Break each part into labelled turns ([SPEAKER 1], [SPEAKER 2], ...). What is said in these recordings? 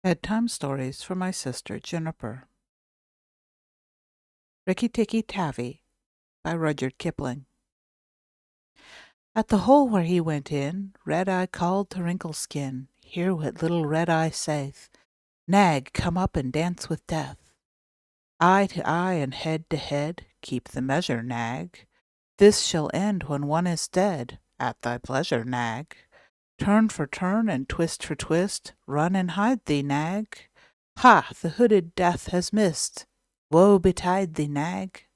[SPEAKER 1] Bedtime Stories for my sister Juniper. Rikki Tikki, Tavi by Rudyard Kipling. At the hole where he went in, Red-Eye called to Wrinkleskin, "Hear what little Red-Eye saith. Nag, come up and dance with death. Eye to eye and head to head, keep the measure, Nag. This shall end when one is dead, at thy pleasure, Nag. Turn for turn and twist for twist, run and hide thee, Nag. Ha! The hooded death has missed. Woe betide thee, Nag."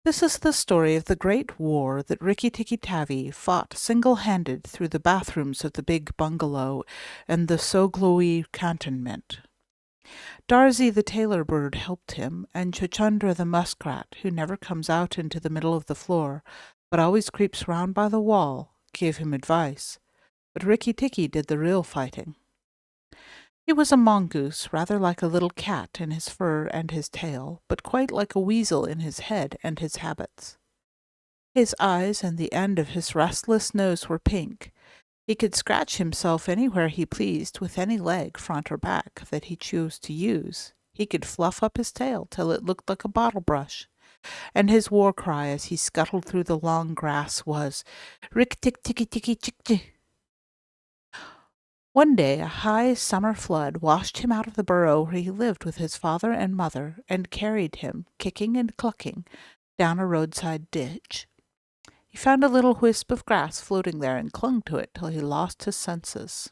[SPEAKER 1] This is the story of the great war that Rikki Tikki Tavi fought single-handed through the bathrooms of the big bungalow and the Soglowy cantonment. Darzy the tailor bird helped him, and Chuchundra the muskrat, who never comes out into the middle of the floor, but always creeps round by the wall, gave him advice. But Rikki Tikki did the real fighting. He was a mongoose, rather like a little cat in his fur and his tail, but quite like a weasel in his head and his habits. His eyes and the end of his restless nose were pink. He could scratch himself anywhere he pleased with any leg, front or back, that he chose to use. He could fluff up his tail till it looked like a bottle brush. And his war cry as he scuttled through the long grass was, "Rikki Tikki Tikki Tikki." One day a high summer flood washed him out of the burrow where he lived with his father and mother and carried him, kicking and clucking, down a roadside ditch. He found a little wisp of grass floating there and clung to it till he lost his senses.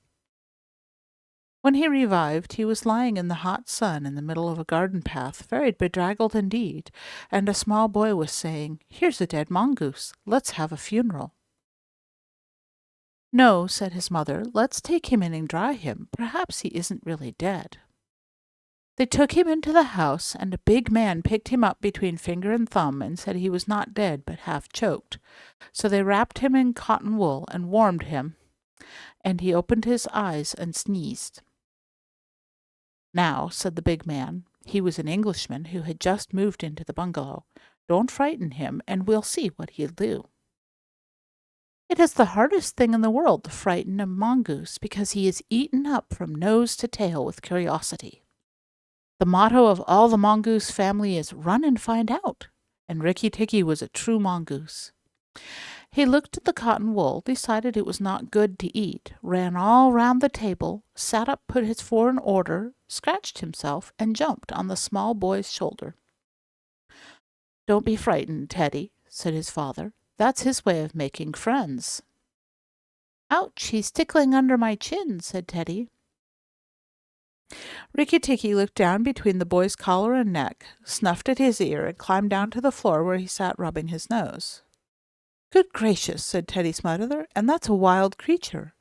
[SPEAKER 1] When he revived, he was lying in the hot sun in the middle of a garden path, very bedraggled indeed, and a small boy was saying, "Here's a dead mongoose. Let's have a funeral." "No," said his mother, "let's take him in and dry him. Perhaps he isn't really dead." They took him into the house, and a big man picked him up between finger and thumb and said he was not dead but half choked. So they wrapped him in cotton wool and warmed him, and he opened his eyes and sneezed. "Now," said the big man, he was an Englishman who had just moved into the bungalow, "don't frighten him, and we'll see what he'll do." It is the hardest thing in the world to frighten a mongoose because he is eaten up from nose to tail with curiosity. The motto of all the mongoose family is "Run and find out," and Rikki Tikki was a true mongoose. He looked at the cotton wool, decided it was not good to eat, ran all round the table, sat up, put his fur in order, scratched himself, and jumped on the small boy's shoulder. "Don't be frightened, Teddy," said his father. "That's his way of making friends." "Ouch, he's tickling under my chin," said Teddy. Rikki Tikki looked down between the boy's collar and neck, snuffed at his ear, and climbed down to the floor where he sat rubbing his nose. "Good gracious," said Teddy's mother, "and that's a wild creature.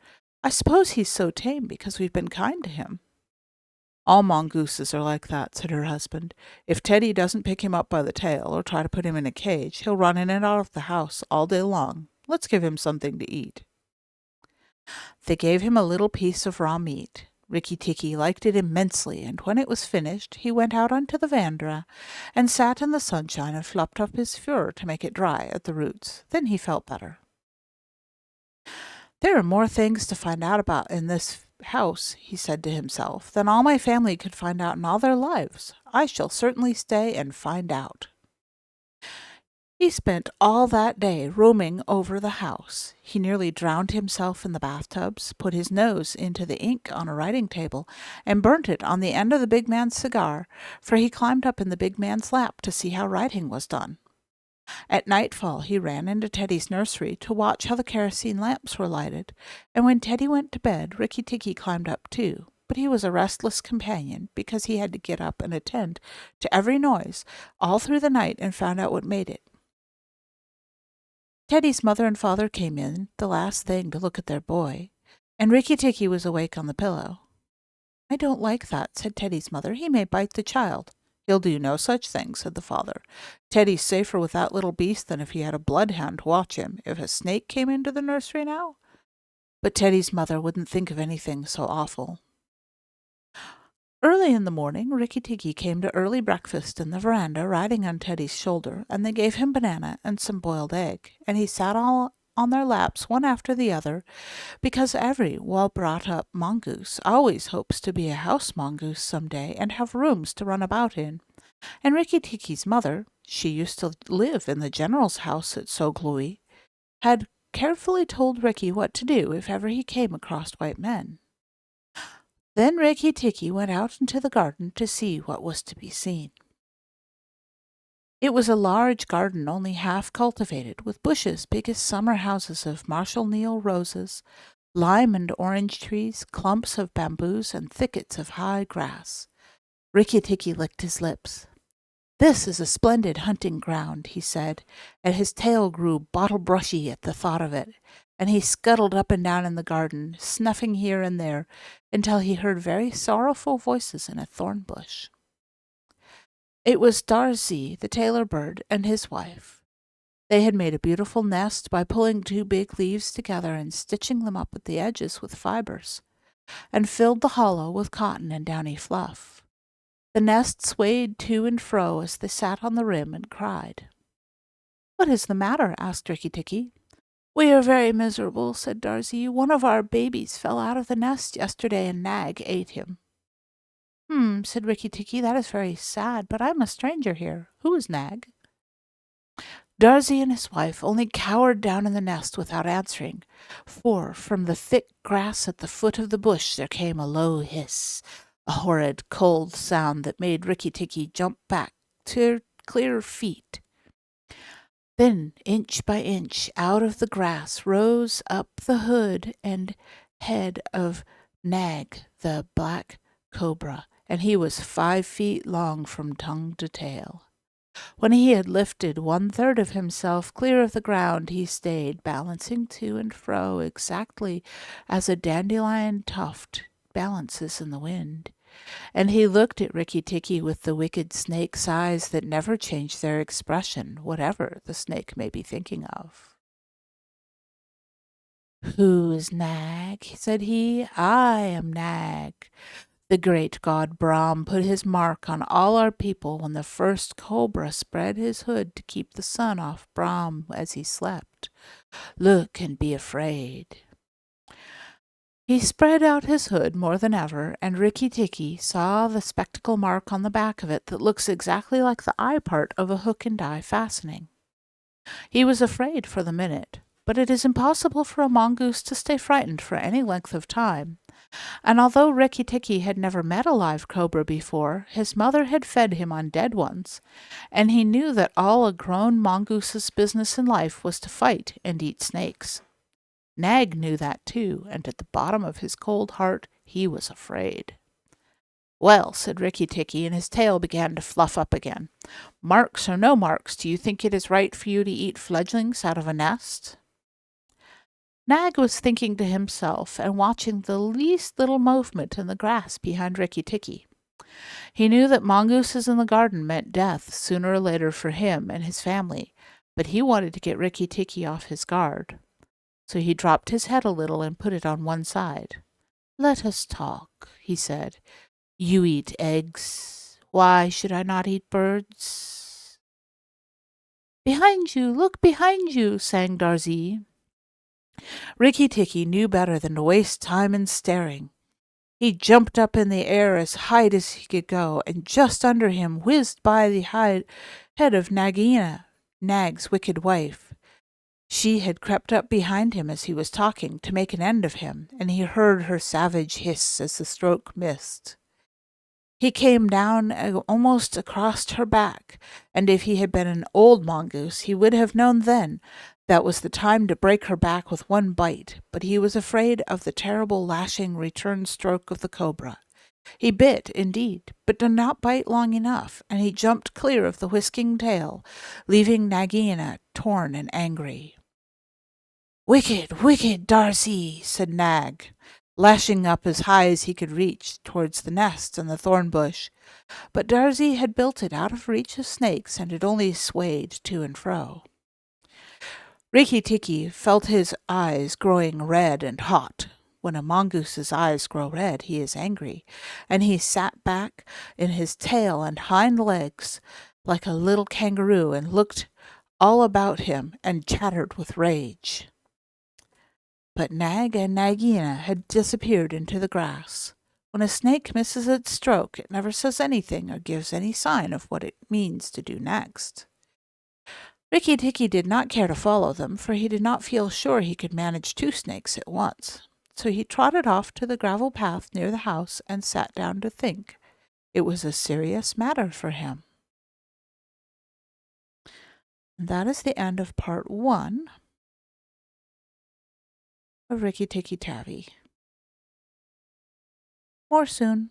[SPEAKER 1] I suppose he's so tame because we've been kind to him." "All mongooses are like that," said her husband. "If Teddy doesn't pick him up by the tail or try to put him in a cage, he'll run in and out of the house all day long. Let's give him something to eat." They gave him a little piece of raw meat. Rikki Tikki liked it immensely, and when it was finished, he went out onto the veranda and sat in the sunshine and fluffed up his fur to make it dry at the roots. Then he felt better. "There are more things to find out about in this house," he said to himself, "than all my family could find out in all their lives. I shall certainly stay and find out." He spent all that day roaming over the house. He nearly drowned himself in the bathtubs, put his nose into the ink on a writing table, and burnt it on the end of the big man's cigar, for he climbed up in the big man's lap to see how writing was done. At nightfall he ran into Teddy's nursery to watch how the kerosene lamps were lighted, and when Teddy went to bed, Rikki Tikki climbed up too. But he was a restless companion because he had to get up and attend to every noise all through the night and found out what made it. Teddy's mother and father came in, the last thing, to look at their boy, and Rikki Tikki was awake on the pillow. "I don't like that," said Teddy's mother. "He may bite the child." "He'll do no such thing," said the father. "Teddy's safer with that little beast than if he had a bloodhound to watch him. If a snake came into the nursery now—" But Teddy's mother wouldn't think of anything so awful. Early in the morning, Rikki Tikki came to early breakfast in the veranda, riding on Teddy's shoulder, and they gave him banana and some boiled egg, and he sat all on their laps one after the other, because every well-brought-up mongoose always hopes to be a house mongoose some day and have rooms to run about in. And Rikki Tikki's mother, she used to live in the general's house at Soglui, had carefully told Rikki what to do if ever he came across white men. Then Rikki Tikki went out into the garden to see what was to be seen. It was a large garden only half cultivated, with bushes big as summer houses of Marshall Neal roses, lime and orange trees, clumps of bamboos, and thickets of high grass. Rikki Tikki licked his lips. "This is a splendid hunting ground," he said, and his tail grew bottle-brushy at the thought of it, and he scuttled up and down in the garden, snuffing here and there, until he heard very sorrowful voices in a thorn bush. It was Darzee, the tailor bird, and his wife. They had made a beautiful nest by pulling 2 big leaves together and stitching them up at the edges with fibers, and filled the hollow with cotton and downy fluff. The nest swayed to and fro as they sat on the rim and cried. "What is the matter?" asked Rikki Tikki. "We are very miserable," said Darzee. "One of our babies fell out of the nest yesterday and Nag ate him." Said Rikki Tikki, "that is very sad, but I am a stranger here. Who is Nag?" Darzee and his wife only cowered down in the nest without answering, for from the thick grass at the foot of the bush there came a low hiss, a horrid, cold sound that made Rikki Tikki jump back to clear feet. Then, inch by inch, out of the grass rose up the hood and head of Nag, the black cobra, and he was 5 feet long from tongue to tail. When he had lifted 1/3 of himself clear of the ground, he stayed, balancing to and fro exactly as a dandelion tuft balances in the wind. And he looked at Rikki Tikki with the wicked snake's eyes that never change their expression, whatever the snake may be thinking of. "Who is Nag?" said he. "I am Nag. The great god Brahm put his mark on all our people when the first cobra spread his hood to keep the sun off Brahm as he slept. Look and be afraid." He spread out his hood more than ever, and Rikki Tikki saw the spectacle mark on the back of it that looks exactly like the eye part of a hook and eye fastening. He was afraid for the minute, but it is impossible for a mongoose to stay frightened for any length of time. And although Rikki Tikki had never met a live cobra before, his mother had fed him on dead ones, and he knew that all a grown mongoose's business in life was to fight and eat snakes. Nag knew that too, and at the bottom of his cold heart he was afraid. "Well," said Rikki Tikki, and his tail began to fluff up again. "Marks or no marks, do you think it is right for you to eat fledglings out of a nest?" Nag was thinking to himself and watching the least little movement in the grass behind Rikki Tikki. He knew that mongooses in the garden meant death sooner or later for him and his family, but he wanted to get Rikki Tikki off his guard. So he dropped his head a little and put it on one side. "Let us talk," he said. "You eat eggs. Why should I not eat birds?" "Behind you, look behind you," sang Darzee. Rikki Tikki knew better than to waste time in staring. He jumped up in the air as high as he could go, and just under him whizzed by the head of Nagina, Nag's wicked wife. She had crept up behind him as he was talking to make an end of him, and he heard her savage hiss as the stroke missed. He came down almost across her back, and if he had been an old mongoose, he would have known then that was the time to break her back with one bite, but he was afraid of the terrible lashing return stroke of the cobra. He bit, indeed, but did not bite long enough, and he jumped clear of the whisking tail, leaving Nagina torn and angry. "Wicked, wicked Darzee," said Nag, lashing up as high as he could reach towards the nest and the thorn bush. But Darzee had built it out of reach of snakes, and it only swayed to and fro. Rikki Tikki felt his eyes growing red and hot. When a mongoose's eyes grow red, he is angry, and he sat back in his tail and hind legs like a little kangaroo and looked all about him and chattered with rage. But Nag and Nagina had disappeared into the grass. When a snake misses its stroke, it never says anything or gives any sign of what it means to do next. Rikki Tikki did not care to follow them, for he did not feel sure he could manage 2 snakes at once. So he trotted off to the gravel path near the house and sat down to think. It was a serious matter for him. And that is the end of part 1 of Rikki Tikki Tavi. More soon.